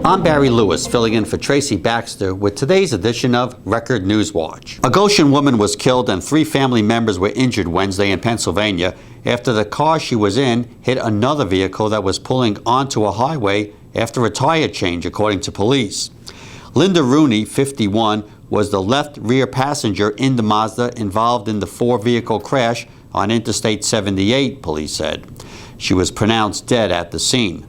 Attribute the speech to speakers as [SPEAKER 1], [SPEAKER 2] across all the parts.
[SPEAKER 1] I'm Barry Lewis, filling in for Tracy Baxter with today's edition of Record Newswatch. A Goshen woman was killed and 3 family members were injured Wednesday in Pennsylvania after the car she was in hit another vehicle that was pulling onto a highway after a tire change, according to police. Linda Rooney, 51, was the left rear passenger in the Mazda involved in the 4-vehicle crash on Interstate 78, police said. She was pronounced dead at the scene.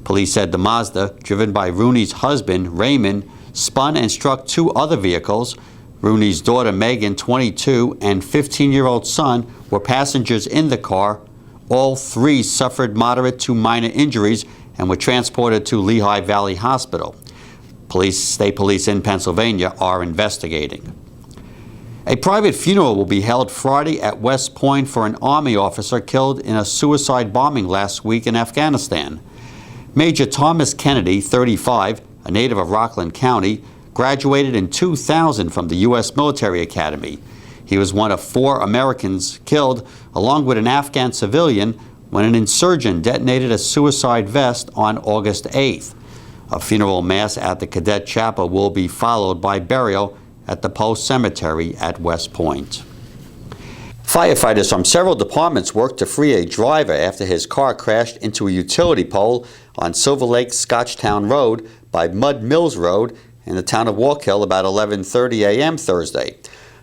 [SPEAKER 1] Police said the Mazda, driven by Rooney's husband, Raymond, spun and struck 2 other vehicles. Rooney's daughter, Megan, 22, and 15-year-old son were passengers in the car. All 3 suffered moderate to minor injuries and were transported to Lehigh Valley Hospital. State police in Pennsylvania are investigating. A private funeral will be held Friday at West Point for an Army officer killed in a suicide bombing last week in Afghanistan. Major Thomas Kennedy, 35, a native of Rockland County, graduated in 2000 from the U.S. Military Academy. He was one of 4 Americans killed, along with an Afghan civilian, when an insurgent detonated a suicide vest on August 8th. A funeral mass at the Cadet Chapel will be followed by burial at the Post Cemetery at West Point. Firefighters from several departments worked to free a driver after his car crashed into a utility pole on Silver Lake Scotchtown Road by Mud Mills Road in the town of Wallkill about 11:30 a.m. Thursday.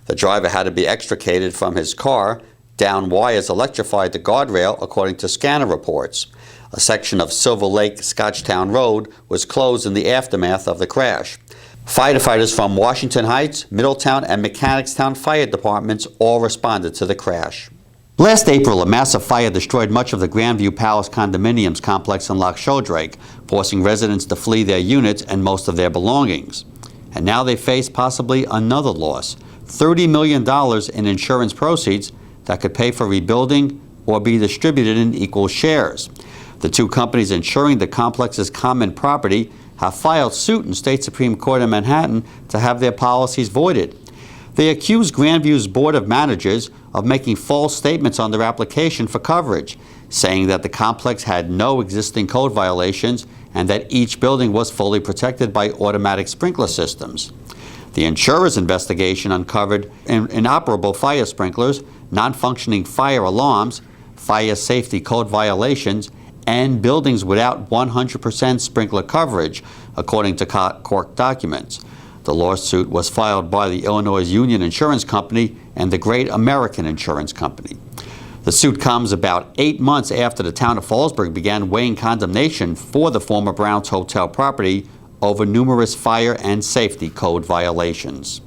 [SPEAKER 1] The driver had to be extricated from his car. Down wires electrified the guardrail, according to scanner reports. A section of Silver Lake Scotchtown Road was closed in the aftermath of the crash. Firefighters from Washington Heights, Middletown, and Mechanicstown fire departments all responded to the crash. Last April, a massive fire destroyed much of the Grandview Palace condominiums complex in Loch Sheldrake, forcing residents to flee their units and most of their belongings. And now they face possibly another loss, $30 million in insurance proceeds that could pay for rebuilding or be distributed in equal shares. The 2 companies insuring the complex's common property have filed suit in State Supreme Court in Manhattan to have their policies voided. They accuse Grandview's Board of Managers of making false statements on their application for coverage, saying that the complex had no existing code violations and that each building was fully protected by automatic sprinkler systems. The insurer's investigation uncovered inoperable fire sprinklers, non-functioning fire alarms, fire safety code violations, and buildings without 100% sprinkler coverage, according to court documents. The lawsuit was filed by the Illinois Union Insurance Company and the Great American Insurance Company. The suit comes about 8 months after the town of Fallsburg began weighing condemnation for the former Browns Hotel property over numerous fire and safety code violations.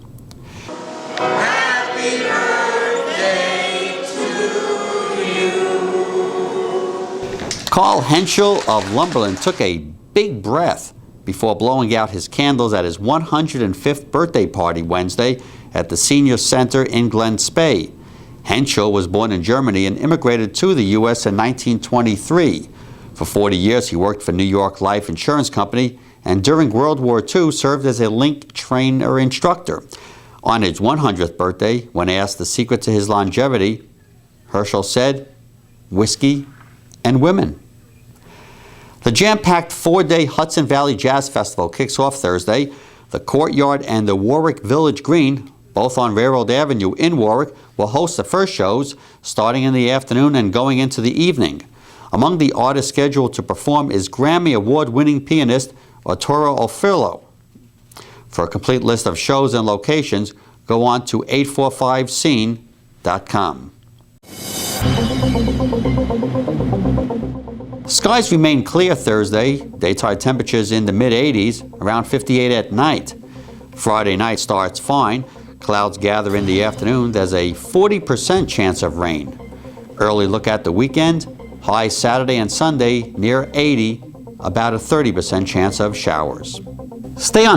[SPEAKER 2] Happy birthday to you.
[SPEAKER 1] Carl Henschel of Lumberland took a big breath before blowing out his candles at his 105th birthday party Wednesday at the Senior Center in Glen Spey. Henschel was born in Germany and immigrated to the U.S. in 1923. For 40 years, he worked for New York Life Insurance Company, and during World War II served as a link trainer instructor. On his 100th birthday, when asked the secret to his longevity, Herschel said, "Whiskey and women." The jam-packed 4-day Hudson Valley Jazz Festival kicks off Thursday. The Courtyard and the Warwick Village Green, both on Railroad Avenue in Warwick, will host the first shows starting in the afternoon and going into the evening. Among the artists scheduled to perform is Grammy Award-winning pianist Arturo Alfilo. For a complete list of shows and locations, go on to 845scene.com. Skies remain clear Thursday. Daytime temperatures in the mid-80s, around 58 at night. Friday night starts fine. Clouds gather in the afternoon. There's a 40% chance of rain. Early look at the weekend. High Saturday and Sunday near 80, about a 30% chance of showers. Stay on